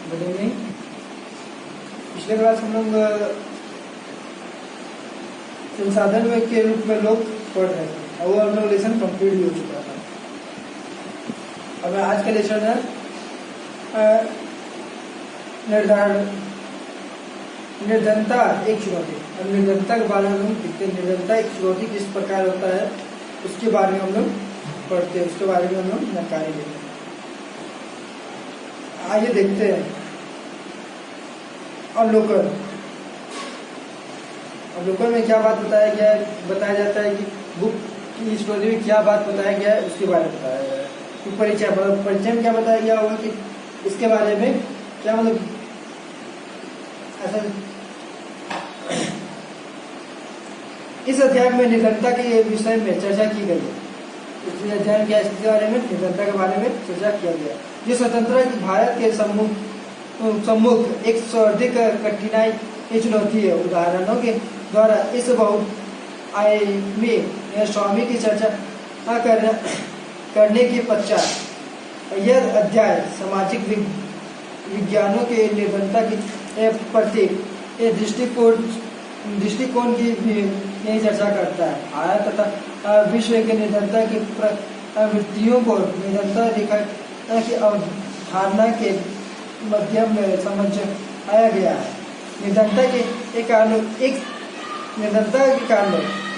Good evening. पिछले class हम लोग संसाधन में के रूप में लोग पढ़ रहे थे और वो हम लोग लेसन कंप्लीट भी हो चुका था। अब आज का लेसन है निर्धनता एक चुनौती। अब निर्धनता के बारे में हम देखते हैं। निर्धनता एक चुनौती किस प्रकार होता है उसके बारे में हम लोग पढ़ते हैं, उसके बारे में हम लोग जानकारी लेते हैं। आइए देखते हैं। अवलोकन में क्या बात बताया गया है, बताया जाता है कि बुक की स्टोरी में क्या बात बताया गया है उसके बारे में बताया गया है। परिचय में क्या बताया गया होगा कि इसके बारे में क्या मतलब ऐसा। इस अध्याय में निर्धनता के विषय में चर्चा की गई है। इस अध्याय में क्या इसके बारे में निर्धनता के बारे में चर्चा किया गया। ये स्वतंत्रता की भारत के सम्मुख एक सर्वाधिक कठिनाई की चुनौती है। उदाहरणों के द्वारा इस बहुआयामी स्वामी की चर्चा करने के पश्चात यह अध्याय सामाजिक विज्ञानों के निर्धनता की प्रति दृष्टिकोण की भी यही चर्चा करता है। भारत तथा विश्व के निर्धनता की प्रवृत्तियों को निर्धनता रेखा की अवधारणा के माध्यम में समझ आया गया है। निर्धनता के कारणों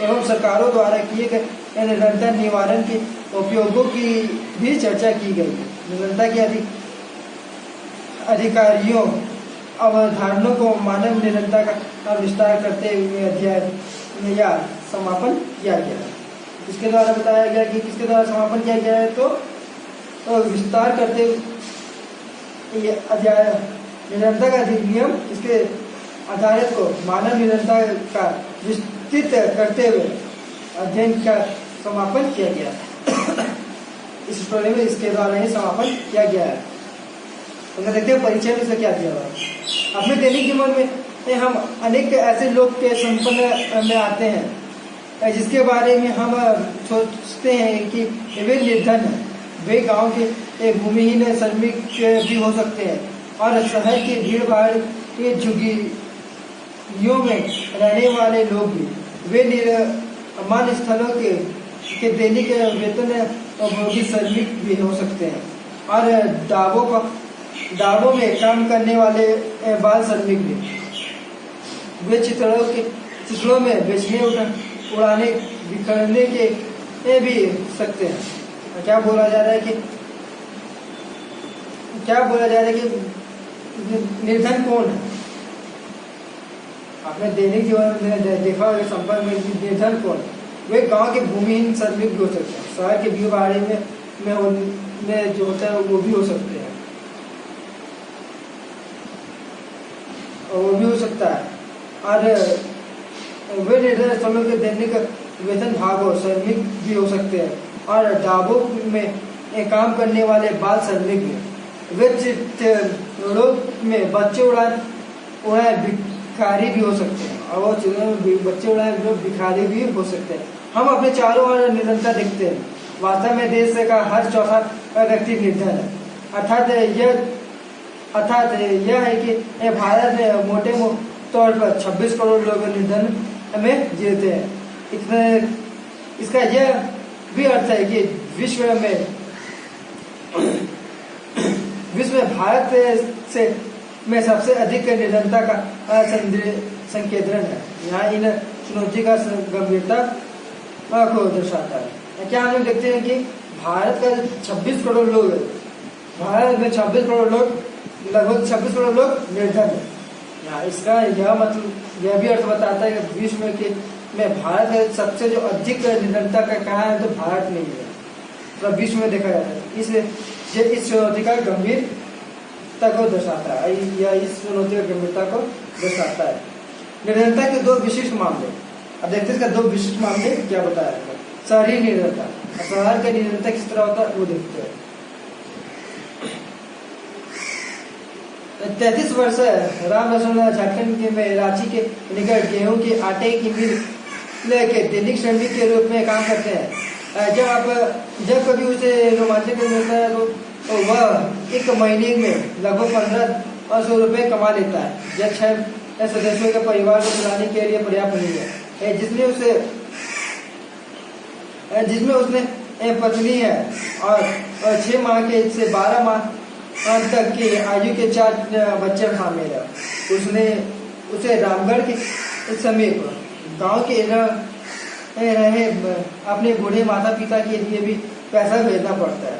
एवं सरकारों द्वारा किए गए निर्धनता निवारण के उपयोगों की भी चर्चा की गई है। निर्धनता के अधिकारियों अवधारणाओं को मानव निर्धनता का विस्तार करते हुए अध्याय में या समापन किया गया है। इसके द्वारा बताया गया कि किसके द्वारा समापन किया गया है तो विस्तार करते ये अध्याय निर्धनता का अधिनियम इसके आधारित को मानव निर्धनता का विस्तृत करते हुए अध्ययन का समापन किया गया है। इस स्टोरी में इसके द्वारा ही समापन किया गया है। तो देखते हैं परिचय में से क्या दिया हुआ है। अपने दैनिक जीवन में हम अनेक ऐसे लोग के संपर्क में आते हैं जिसके बारे में हम सोचते हैं कि वे निर्धन हैं। वे गांव के भूमिहीन श्रमिक भी हो सकते हैं और शहर की भीड़ भाड़ के झुग्गियों में रहने वाले लोग भी। वे निर्माण स्थलों के दैनिक वेतन भोगी श्रमिक भी हो सकते हैं और डाबों में काम करने वाले बाल श्रमिक भी। वे चित्रों में बेचने उड़ाने बिखरने के भी सकते हैं। क्या बोला जा रहा है कि निर्धन कौन है। आपने दैनिक जीवन में देखा होगा संपर्क में निर्धन कौन है। वे गांव के भूमिहीन श्रमिक भी हो सकते हैं। शहर के भीड़ भाड़ में जो होता है वो भी हो सकते हैं और वो भी हो सकता है। और वे निर्धन श्रमिक के दैनिक वेतन भागो श्रमिक भी हो सकते हैं और डाबों में काम करने वाले बाल श्रमिक भी। वे चित्रों में बच्चे उड़ाए भिखारी भी हो सकते हैं और वो चित्रों में बच्चे उड़ाए भिखारी भी हो सकते हैं। हम अपने चारों ओर निर्धनता देखते हैं। वास्तव में देश का हर चौथा व्यक्ति निर्धन है। अर्थात यह है कि भारत में मोटे तौर पर 26 करोड़ लोग निर्धन में जीते हैं। इसका यह भी अर्थ है कि विश्व में भारत में सबसे अधिक निर्धनता का संकेंद्रण है। यहाँ इन चुनौती का गंभीरता को दर्शाता है। क्या हम देखते हैं कि भारत का 26 करोड़ लोग, भारत में 26 करोड़ लोग, लगभग 26 करोड़ लोग निर्धन है। यहाँ इसका यह मतलब यह भी अर्थ बताता है कि विश्व में भारत है सबसे जो अधिक निर्धनता का कहा है तो भारत में ही है, तो विश्व में देखा जाता है। इसलिए इस चुनौती का गंभीरता को दर्शाता है या इस चुनौती की गंभीरता को दर्शाता है। निर्धनता के दो विशिष्ट मामले। अब देखते हैं इसका दो विशिष्ट मामले क्या बताया है। शहरी निर्धनता, शहर का निर्धनता किस तरह होता है वो देखते हैं। 33 वर्ष राम रसूल झारखंड में रांची के निकट गेहूं के आटे की मिल के दैनिक श्रमिक के रूप में काम करते हैं। जब कभी उसे रोमांचक मिलता है तो वह एक महीने में लगभग और 100 रुपये कमा लेता है, जब 6 सदस्यों के परिवार को चलाने के लिए पर्याप्त नहीं है। जिसमें उसने पत्नी है और 6 माह के से 12 माह तक की आयु के 4 बच्चे शामिल है। उसे रामगढ़ के समीप गांव के रहे अपने बूढ़े माता पिता के लिए भी पैसा भेजना पड़ता है।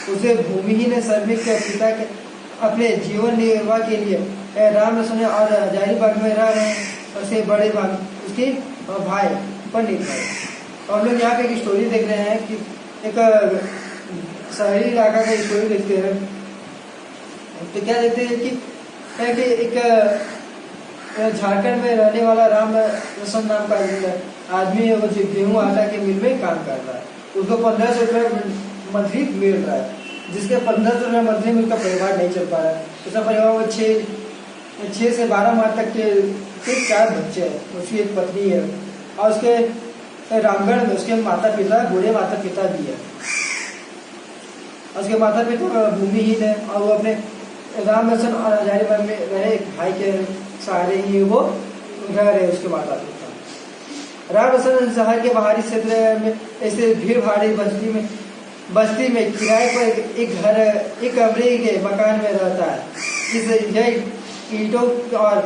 उसे भूमिहीन श्रमिक के पिता के अपने जीवन निर्वाह के लिए राम रसन और हजारीबाग में रह रहे हैं। उसके बड़े भाई उसके भाई पंडित भाई। और हम लोग यहाँ पे एक स्टोरी देख रहे हैं कि एक शहरी इलाका का स्टोरी देखते हैं। तो क्या देखते हैं कि एक झारखंड में रहने वाला राम रसन नाम का आदमी है, वो गेहूं आटा के मिल में काम कर रहा है। उसको 1500 रुपये मंथली मिल रहा है, जिसके 1500 रुपये मंथली में उसका परिवार नहीं चल पा रहा है। उसका परिवार में 6 से 12 माह तक के 4 बच्चे हैं, उसकी एक पत्नी है और उसके रामगढ़ में उसके माता पिता बूढ़े माता पिता भी है। उसके माता पिता भूमिहीन है और वो अपने राम रसन और हजारीबाग में रहे एक भाई के सहारे ही वो रह रहे उसके माता पिता। राम रसन शहर के बाहरी क्षेत्र में ऐसे भीड़ भाड़ी बस्ती में किराए पर एक कमरे के मकान में रहता है। यह ईंटों और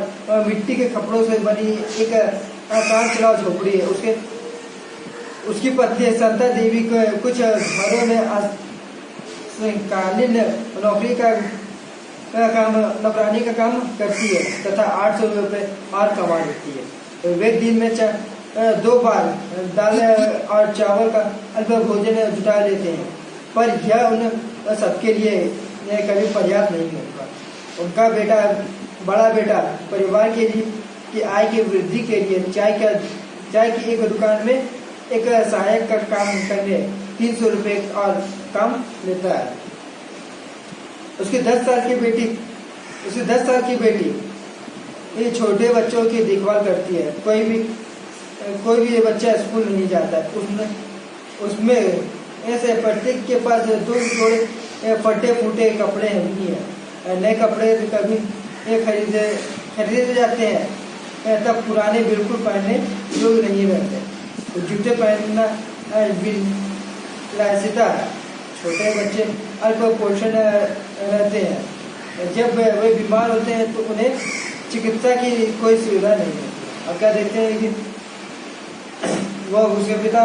मिट्टी के कपड़ों से बनी एक काम चलाओ झोपड़ी है। उसकी पत्नी संता देवी को कुछ घरों में कालीन नौकरानी का काम करती है तथा 800 रुपये और कमा लेती है। वे दिन में 2 बार दाल और चावल का अल्प भोजन जुटा लेते हैं, पर यह उन सबके लिए कभी पर्याप्त नहीं होगा। उनका बड़ा बेटा परिवार के लिए की आय की वृद्धि के लिए चाय की एक दुकान में एक सहायक का काम करने 300 रुपये और कम लेता है। उसकी 10 साल की बेटी ये छोटे बच्चों की देखभाल करती है। कोई भी बच्चा स्कूल नहीं जाता है। उसमें ऐसे प्रत्येक के पास 2 जोड़े फटे फूटे कपड़े नहीं है। नए कपड़े कभी खरीदे जाते हैं तब पुराने बिल्कुल पहनने योग्य नहीं रहते। जूते पहनना लासिता है। छोटे बच्चे अल्प पोषण रहते हैं। जब वे बीमार होते हैं तो उन्हें चिकित्सा की कोई सुविधा नहीं होती। अब क्या देखते हैं कि वो उसके पिता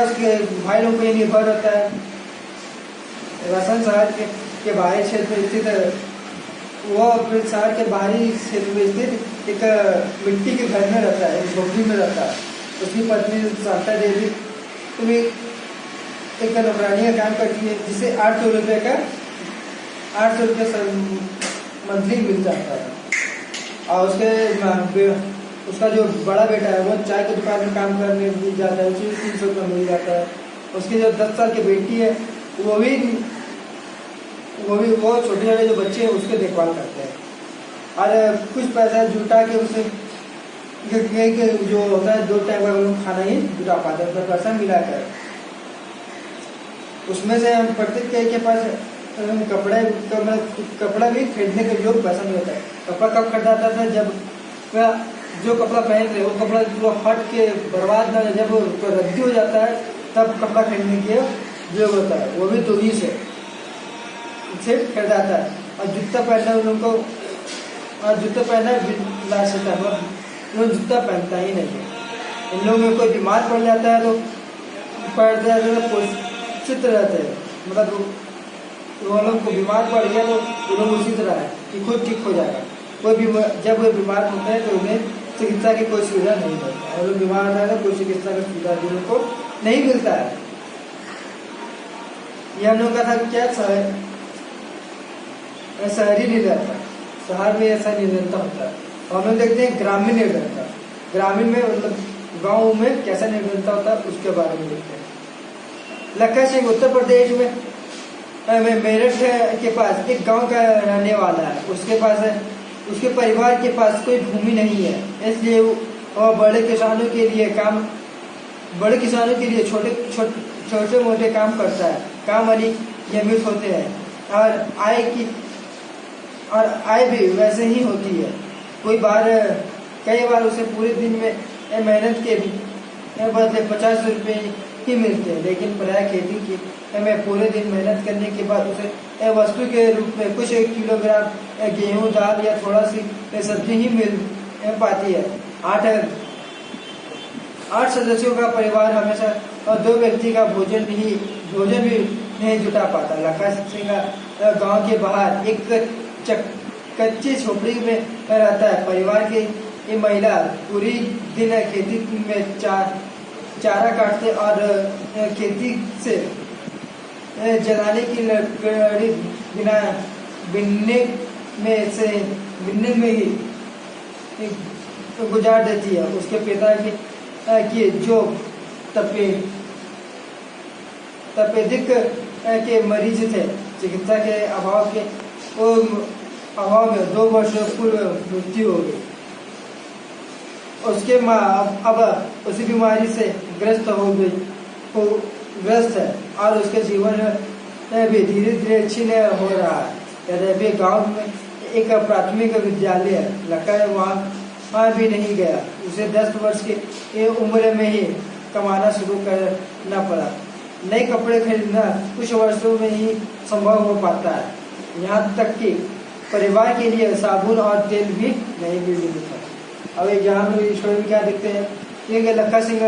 उसके भाई लोगों पर निर्भर रहता है। रसन शहर के बाहरी क्षेत्र में स्थित वो शहर के बाहरी क्षेत्र में स्थित एक मिट्टी के घर में रहता है, एक झोपड़ी में रहता है। उसकी पत्नी संता देवी भी एक नौकरानी का काम करती है, जिसे 800 रुपये मंथली मिल जाता है। और उसका जो बड़ा बेटा है वो चाय की दुकान में काम करने मिल जाता है, उसे 300 रुपये मिल जाता है। उसकी जो 10 साल की बेटी है वो छोटे जो बच्चे हैं उसके देखभाल करते हैं और कुछ पैसा जुटा के उसे जो होता है 2 टाइम का खाना ही जुटा पाते हैं। उसका पैसा मिलाकर उसमें से हम प्रत्येक के पास कपड़ा भी खरीदने के योग पैसा नहीं होता है। कपड़ा कब खरीदाता था जब जो कपड़ा पहन रहे वो कपड़ा पूरा फट के बर्बाद ना, जब रद्दी हो जाता है तब कपड़ा खरीदने के योग होता है। वो भी 2 ही से खरीदाता है। और जूता पहनना उन लोगों को जूता पहनना लास्ट है, वो जूता पहनता ही नहीं है। इन लोगों में कोई बीमार पड़ जाता है तो पोषित रहते हैं, मतलब वो लोग को बीमार पड़ गया तो वो लोग उसी तरह है कि खुद ठीक हो जाएगा। जब वो बीमार होते हैं तो उन्हें चिकित्सा की कोई सुविधा नहीं मिलती है। लोग बीमार रहता है तो कोई चिकित्सा की सुविधा भी उनको नहीं मिलता है। ये हम लोग का था क्या शहरी निर्धनता। शहर में ऐसा निर्धनता होता है। हम लोग देखते हैं ग्रामीण निर्धनता। ग्रामीण में मतलब गाँव में कैसा निर्धनता होता है उसके बारे में देखते हैं। लखा सिंह उत्तर प्रदेश में मेरठ के पास एक गांव का रहने वाला है। उसके परिवार के पास कोई भूमि नहीं है, इसलिए वो बड़े किसानों के लिए छोटे मोटे काम करता है। काम नियमित होते हैं और और आय भी वैसे ही होती है। कई बार उसे पूरे दिन में मेहनत के बदले 50 रुपये ही मिलते हैं, लेकिन प्राय खेती की में पूरे दिन मेहनत करने के बाद उसे वस्तु के रूप में कुछ किलोग्राम गेहूं, दाल या थोड़ा सी सब्जी ही मिल पाती है। 8 सदस्यों का परिवार हमेशा 2 व्यक्ति का भोजन भी नहीं जुटा पाता। लखा सिंह गांव के बाहर एक कच्ची झोपड़ी में रहता है। परिवार की ये महिला पूरी दिन खेती में चारा काटते और खेती से जलाने की लकड़ी बिनने में ही गुजार देती है। उसके पिता की जो तपेदिक के मरीज थे, चिकित्सा के अभाव में 2 वर्ष पूर्व मृत्यु हो गई। उसके माँ अब उसी बीमारी से ग्रस्त है और उसके जीवन भी धीरे धीरे क्षीण हो रहा है। यद्यपि गांव में एक प्राथमिक विद्यालय है, लखा वहाँ भी नहीं गया। उसे 10 वर्ष की उम्र में ही कमाना शुरू करना पड़ा। नए कपड़े खरीदना कुछ वर्षों में ही संभव हो पाता है, यहाँ तक कि परिवार के लिए साबुन और तेल भी नहीं मिलता। अब यहाँ पर स्टोरी में क्या देखते हैं कि लखा सिंह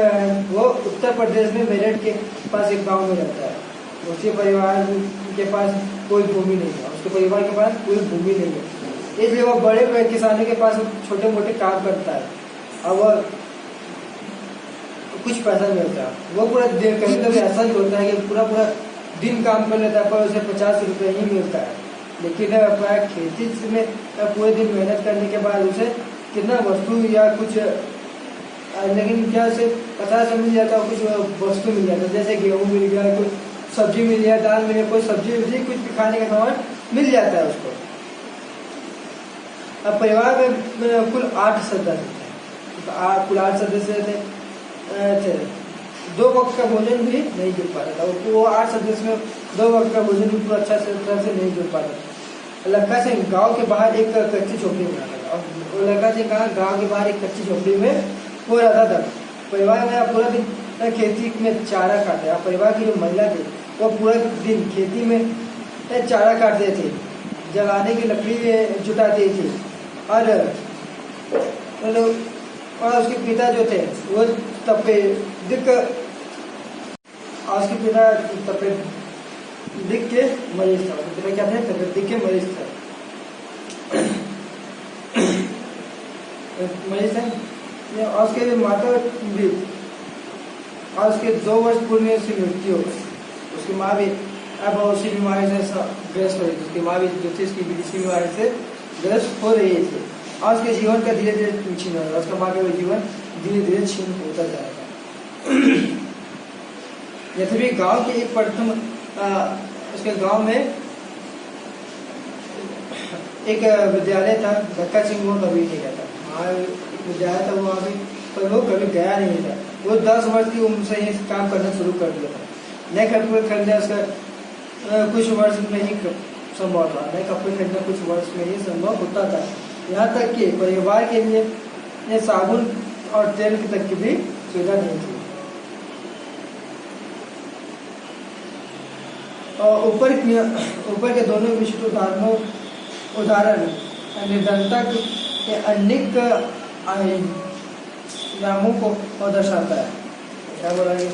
वो उत्तर प्रदेश में मेरठ के पास एक गांव में रहता है। उसके परिवार के पास कोई भूमि नहीं है, उसके परिवार के पास कोई भूमि नहीं है, इसलिए वो बड़े किसानों के पास छोटे मोटे काम करता है। अब वो कुछ पैसा मिलता है, वो पूरा कहीं कभी ऐसा ही होता है कि पूरा दिन काम कर लेता है, पर उसे 50 रुपये ही मिलता है। लेकिन प्राय खेती में पूरे दिन मेहनत करने के बाद उसे कितना वस्तु या कुछ, लेकिन क्या उसे 50 मिल जाता है, कुछ वस्तु मिल जाता है, जैसे गेहूँ मिल गया, कुछ सब्जी मिल गया, दाल मिल गया, कोई सब्जी कुछ भी खाने का सामान मिल जाता है उसको। अब परिवार में कुल 8 सदस्य थे, कुल 8 सदस्य थे। 2 वक्त का भोजन भी नहीं जुट पाता था। वो 8 सदस्य में 2 वक्त का भोजन भी पूरा अच्छा तरह से नहीं जुट पाता था। लखा सिंह गांव के बाहर एक कच्ची झोपड़ी में रहता था। लखा सिंह गांव के बाहर एक कच्ची झोपड़ी में वो रहता था। परिवार में पूरा दिन खेती में चारा काटते। परिवार की जो महिला थी वो पूरा दिन खेती में चारा काटते थे, जलाने की लकड़ी जुटाती थी और उसके पिता जो थे वो तपेदिक के मरीज था। पिता क्या थे? तपेदिक के मरीज थे। और उसके माता भी, और उसके 2 वर्ष पूर्व में उसकी मृत्यु हो गई। उसकी माँ भी अब उसी बीमारी से ग्रस्त हो रही थी। उसकी माँ भी जो थी उसकी इसी बीमारी से ग्रस्त हो रही थी और उसके जीवन का धीरे धीरे छीन हो रहा है। उसका माँ का जीवन धीरे धीरे छीन होता जाएगा। यद्यपि गांव के एक प्रथम उसके गांव में एक विद्यालय था, लखा सिंह वो कभी नहीं गया था। वहाँ एक विद्यालय था, वो अभी पर वो कभी गया नहीं था। वो 10 वर्ष की उम्र से ही काम करना शुरू कर दिया था। नए कपड़े खरीदना उसका कुछ वर्ष में ही संभव था। नए कपड़े खरीदना कुछ वर्ष में ही संभव होता था। यहाँ तक कि परिवार के लिए साबुन और तेल की तक की भी सुविधा नहीं थी। और ऊपर के दोनों विशिष्ट उदाहरण निर्धनता के अनेक नामों को दर्शाता है। क्या बोला गया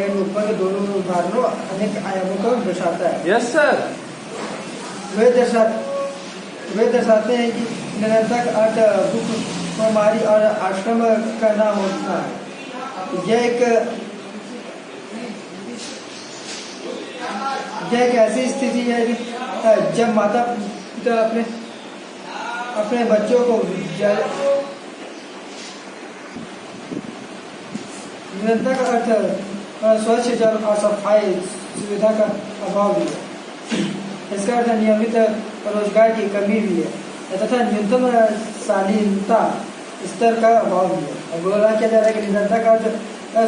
कि ऊपर के दोनों उदाहरणों अनेक आयामों को दर्शाता है। Yes sir. वे दर्शाते हैं कि निरंतर का अर्थ दुख, बीमारी और आश्रम करना होता है। यह एक ऐसी स्थिति है कि जब माता पिता अपने बच्चों को निरंतर का अर्थ स्वच्छ जल और सफाई सुविधा का अभाव भी है। इसका अर्थ नियमित रोजगार की कमी भी है तथा न्यूनतम शालीनता स्तर का अभाव भी है। बोला क्या जा रहा है कि निरंतर का अर्थ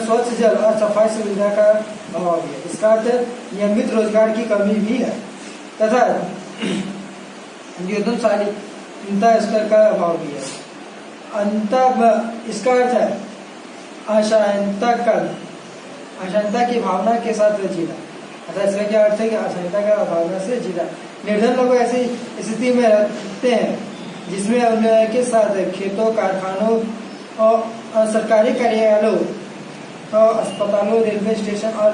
स्वच्छ जल और सफाई सुविधा का अभाव भी है। इसका अर्थ नियमित रोजगार की कमी भी है तथा संवेदनशीलता स्तर का अभाव भी है। इसका अर्थ है अशांता की भावना के साथ जीना। अतः इसका क्या अर्थ है कि अशांता का भावना से जीना। निर्धन लोग ऐसी स्थिति में रहते हैं जिसमें उनके साथ खेतों, कारखानों और सरकारी कार्यालयों, अस्पतालों, रेलवे स्टेशन और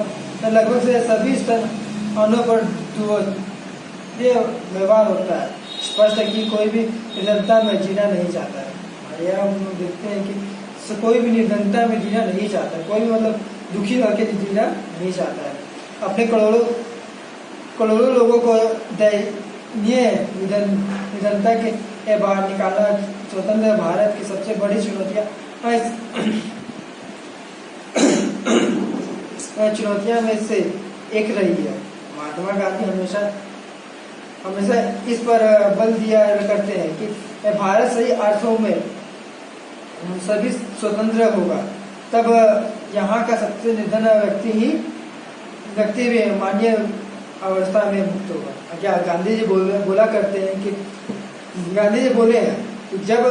लगभग से सभी स्थानों पर ये व्यवहार होता है। स्पष्ट है कि कोई भी निर्धनता में जीना नहीं चाहता है। यह हम देखते हैं कि कोई भी निर्धनता में जीना नहीं चाहता, कोई भी मतलब दुखी होकर जीना नहीं चाहता है। अपने करोड़ों लोगों को दयनीय निर्धनता के बाहर निकालना स्वतंत्र भारत की सबसे बड़ी चुनौतियां में से एक रही है। महात्मा गांधी हमेशा इस पर बल दिया करते हैं कि भारत सही अर्थों में सभी स्वतंत्र होगा, तब यहाँ का सबसे निर्धन व्यक्ति भी मान्य अवस्था में मुक्त होगा। क्या गांधी जी बोला करते हैं कि गांधी जी बोले हैं कि जब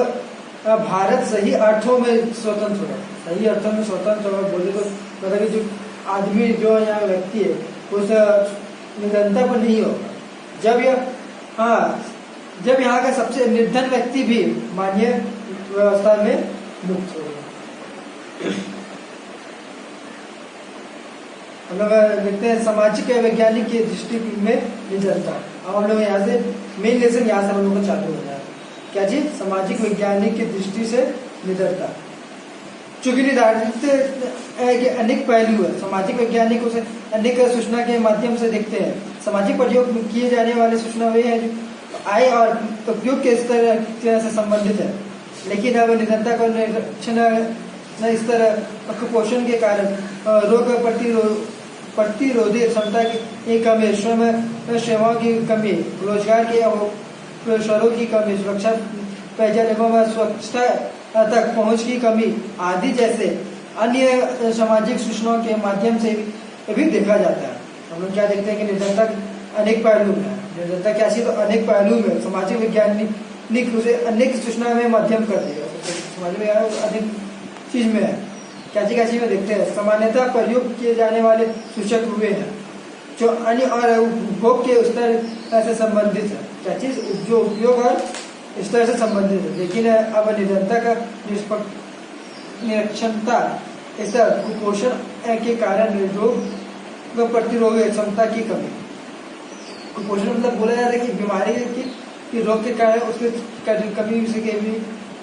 भारत सही अर्थों में स्वतंत्र होगा, सही अर्थों में स्वतंत्र होगा बोले तो मतलब जो आदमी जो यहाँ व्यक्ति है उस निर्धनता पर नहीं होगा। जब यहाँ का सबसे निर्धन व्यक्ति भी मान्य व्यवस्था में मुक्त होगा। हम लोग देखते हैं सामाजिक वैज्ञानिक की दृष्टि में निर्धनता। अब हम लोग यहाँ से मेन लेसन यहाँ से हम लोग को चालू हो जाए। क्या चीज? सामाजिक वैज्ञानिक की दृष्टि से निर्धनता। चूंकि निर्धारित के अनेक पहलू है, सामाजिक वैज्ञानिक उसे अनेक सूचना के माध्यम से देखते हैं। सामाजिक प्रयोग किए जाने वाली सूचना वे है जो आय और उपयोग के स्तर से संबंधित है। लेकिन अब निर्धनता का निरीक्षण इस तरह कुपोषण के कारण रोग प्रतिरोधी क्षमता की कमी, श्रम सेवाओं की कमी, रोजगार के अवसरों की कमी, सुरक्षा, पेयजल एवं स्वच्छता तक पहुंच की कमी आदि जैसे अन्य सामाजिक सूचनाओं के माध्यम से भी देखा जाता है। हम लोग क्या देखते हैं कि निर्धनता अनेक पहलू है। निर्धनता क्या चीज? तो अनेक पहलू में सामाजिक वैज्ञानिक उसे अनेक सूचना में माध्यम कर देगा। सामाजिक विज्ञान अनेक चीज में है। क्या चीज में देखते हैं? सामान्यतः प्रयोग किए जाने वाले सूचक हुए हैं जो अन्य और उपभोग के स्तर से संबंधित है। क्या चीज? जो उपयोग और स्तर से संबंधित है। लेकिन अब निर्धनता का निरक्षणता स्तर कुपोषण के कारण रोग प्रतिरोधी क्षमता की कमी। कुपोषण मतलब बोला जाता है कि बीमारी की रोग के कारण उसके कमी से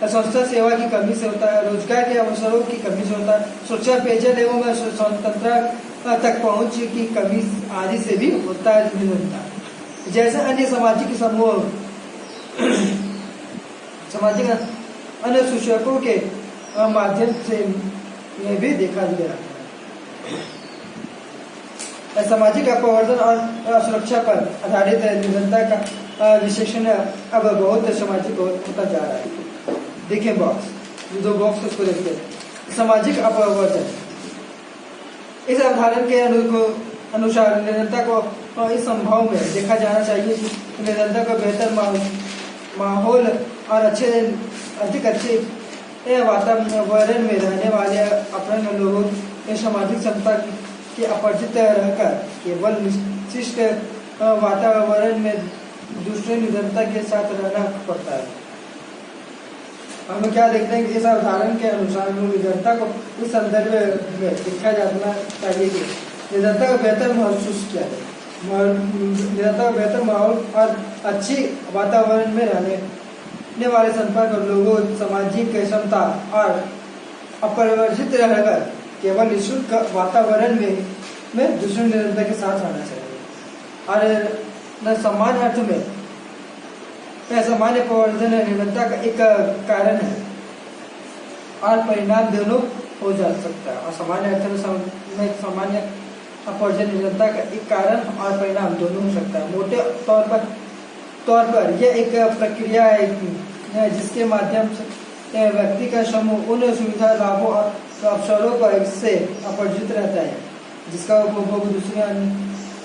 स्वास्थ्य सेवा की कमी से होता है, रोजगार के अवसरों की कमी से होता है, सुरक्षा, पेयजल एवं स्वतंत्रता तक पहुंच की कमी आदि से भी होता है निर्धनता। जैसे अन्य सामाजिक समूह सामाजिक अन्य सूचकों के माध्यम से यह भी देखा गया है। सामाजिक अपवर्तन और सुरक्षा पर आधारित निर्धनता का विश्लेषण अब बहुत सामाजिक होता जा रहा है। देखिए बॉक्स, दो बॉक्स उसको देखते हैं। सामाजिक अपवर्तन, इस अवधारणा के अनुसार निर्धनता को इस संभव में देखा जाना चाहिए कि निर्धनता को बेहतर माहौल और अधिक अच्छे वातावरण में रहने वाले अपने लोगों के सामाजिक क्षमता के अपरिचित रहकर केवल विशिष्ट वातावरण में दूसरे निर्धनता के साथ रहना पड़ता है। हम क्या देखते हैं कि इस अवधारणा के अनुसार निर्धनता को इस संदर्भ में देखा जाना चाहिए कि निर्धनता को बेहतर महसूस किया जाए। निर्धनता को बेहतर माहौल और अच्छी वातावरण में रहने वाले संपर्क लोगों सामाजिक क्षमता और अपरिवर्तित रहकर केवल निःशुल्क वातावरण में दूसरे निर्धनता के साथ रहना चाहिए। और न समान अर्थ में सामान्य प्रवर्धन निर्धनता का एक कारण है और परिणाम दोनों हो जा सकता है। और सामान्य अर्थ में सामान्य प्रवर्धन निर्धनता का एक कारण और परिणाम दोनों हो सकता है। मोटे तौर पर यह एक प्रक्रिया है जिसके माध्यम से व्यक्ति का समूह उन सुविधा, लाभों और अवसरों पर से अपरिचित रहता है जिसका उपभोग दूसरे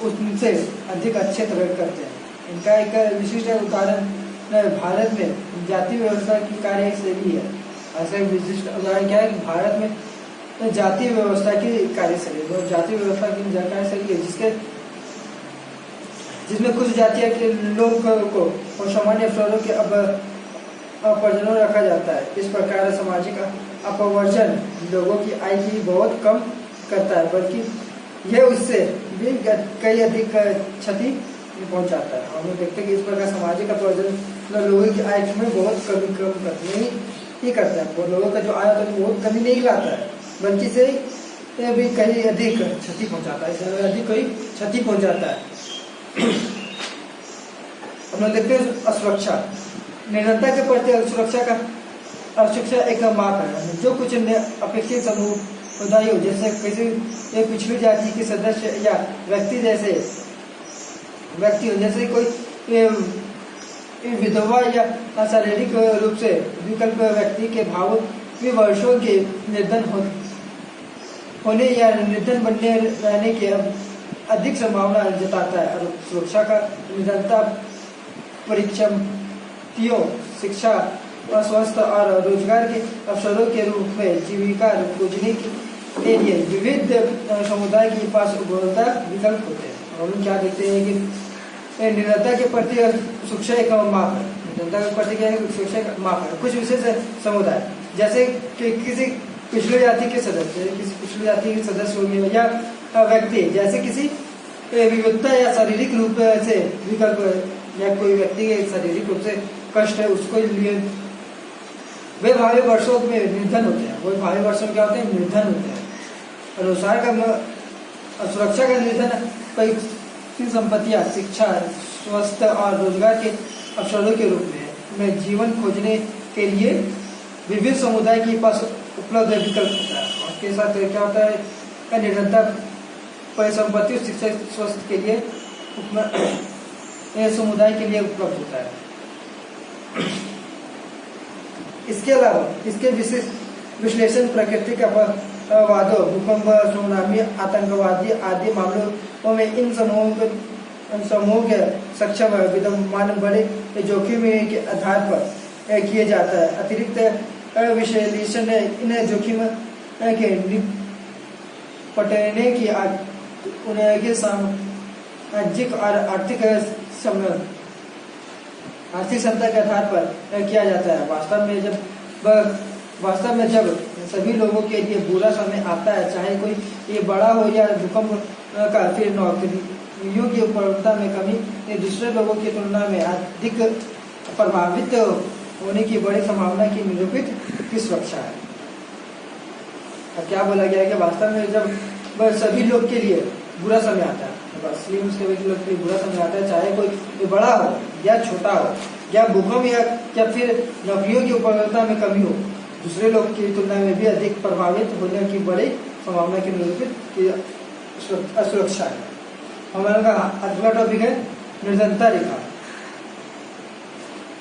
उनसे अधिक अच्छे तरह करते हैं। इनका एक विशिष्ट उदाहरण भारत में जाति व्यवस्था की कार्यशैली है। ऐसा एक विशिष्ट उदाहरण क्या है कि भारत में जाति व्यवस्था की कार्यशैली है। जाति व्यवस्था की कार्यशैली है जिसमें कुछ जातियों के लोग को और सामान्य अवसरों के अपवर्जन रखा जाता है। इस प्रकार सामाजिक अपवर्जन लोगों की आय की बहुत कम करता है, बल्कि यह उससे भी कई अधिक क्षति पहुंचाता है। हम लोग देखते हैं कि इस प्रकार सामाजिक अपवर्जन लोगों की आय में बहुत कम करने ही करता है। वो लोगों का जो आय होता है बहुत कमी नहीं लाता है, बल्कि से भी कई अधिक क्षति पहुंचाता है, इससे अधिक कई क्षति पहुंचाता है। हम लोग देखते हैं असुरक्षा। निरंतर के प्रति असुरक्षा एक माप है जो कुछ अपेक्षित समुदायों जैसे किसी एक पिछड़ी जाति के सदस्य या व्यक्ति जैसे कोई विधवा या शारीरिक रूप से विकल्प व्यक्ति के भाव वर्षों के निर्धन होने या निर्धन बनने रहने के अधिक संभावना जताता है। और सुरक्षा का निरंतर परिचयों, शिक्षा, स्वास्थ्य और रोजगार के अवसरों के रूप में जीविका खोजने के लिए विविध समुदाय के पास उपलब्ध विकल्प होते हैं। और हम क्या देखते हैं कि निरंतर के प्रति शिक्षा एक माप है। निरंतर के प्रति क्या है? शिक्षा का माप है। कुछ विशेष समुदाय जैसे कि किसी पिछड़ी जाति के सदस्य हो गए या व्यक्ति जैसे किसी विविधता या शारीरिक रूप से विकल्प या कोई व्यक्ति के शारीरिक रूप से कष्ट है उसको लिए वे भावी वर्षों में निर्धन होते हैं। वो भावी वर्षों में क्या होते हैं? निर्धन होते हैं। अनुसार का सुरक्षा का निर्धन कई संपत्तियां, शिक्षा, स्वास्थ्य और रोजगार के अवसरों के रूप में जीवन खोजने के लिए विभिन्न समुदाय के पास उपलब्ध विकल्प होता है। और उसके साथ क्या होता है? निरंतर परिसंपत्ति, शिक्षा, स्वास्थ्य के लिए समुदाय के लिए उपलब्ध होता है। इसके अलावा इसके विश्लेषण प्राकृतिक वादों, भूकंप, सुनामी, आतंकवादी आदि मामलों में इन समूहों के सक्षम विद्यमान बड़े जोखिम के आधार पर किए जाता है। अतिरिक्त विश्लेषण इन जोखिम के निपटने की उनके सामाजिक और आर्थिक क्षमता के आधार पर किया जाता है। वास्तव में जब सभी लोगों के लिए बुरा समय आता है, चाहे कोई ये बड़ा हो या भूकंप का, फिर नौकरियों की उपलब्धता में कमी, ये दूसरे लोगों की तुलना में अधिक प्रभावित होने की बड़ी संभावना की निरूपित की सुरक्षा है। अब क्या बोला गया है कि वास्तव में जब सभी लोग के लिए बुरा समय आता है, मुस्लिम के लोग के लिए बुरा समय आता है, चाहे कोई बड़ा हो या छोटा हो या भूकंप या फिर नौकरियों की उपलब्धता में कमी हो, दूसरे लोग की तुलना में भी अधिक प्रभावित होने की बड़ी संभावना की निरूपित असुरक्षा है। हमारा का अगला टॉपिक है निर्धनता रेखा।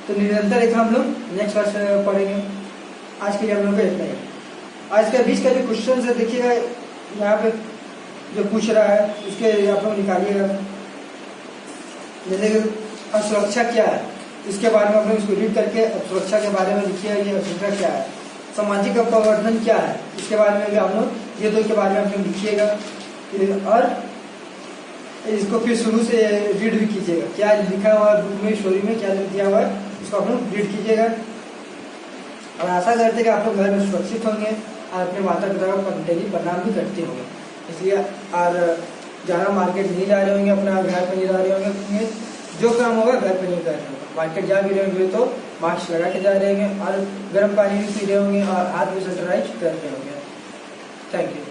तो निर्धनता रेखा हम लोग नेक्स्ट क्लास पढ़ेंगे। आज के लिए हम लोग का इतना ही। आज का 20 का जो क्वेश्चन है देखिएगा, यहाँ पे जो पूछ रहा है उसके आप लोग निकालिएगा। जैसे कि सुरक्षा क्या है, इसके बारे में आप लोग इसको रीड करके सुरक्षा के बारे में लिखिएगा, ये सुरक्षा क्या है। सामाजिक अपवर्तन क्या है, इसके बारे में भी आप लोग ये दो के बारे में आप लोग लिखिएगा। और इसको फिर शुरू से रीड भी कीजिएगा, क्या लिखा हुआ है बुक में, स्टोरी में क्या दिया हुआ है, इसको आप लोग रीड कीजिएगा। और आशा करते कि आप लोग घर में सुरक्षित होंगे और अपने माता पिता को डेली प्रणाम भी करते होंगे। इसलिए और ज़्यादा मार्केट नहीं जा रहे होंगे, अपना घर पर नहीं जा रहे होंगे, जो काम होगा घर पर नहीं कर रहे होंगे। मार्केट जा भी रहे होंगे तो मास्क लगा के जा रहे होंगे और गर्म पानी भी पी रहे होंगे और हाथ भी सैनिटाइज कर रहे होंगे। Thank you.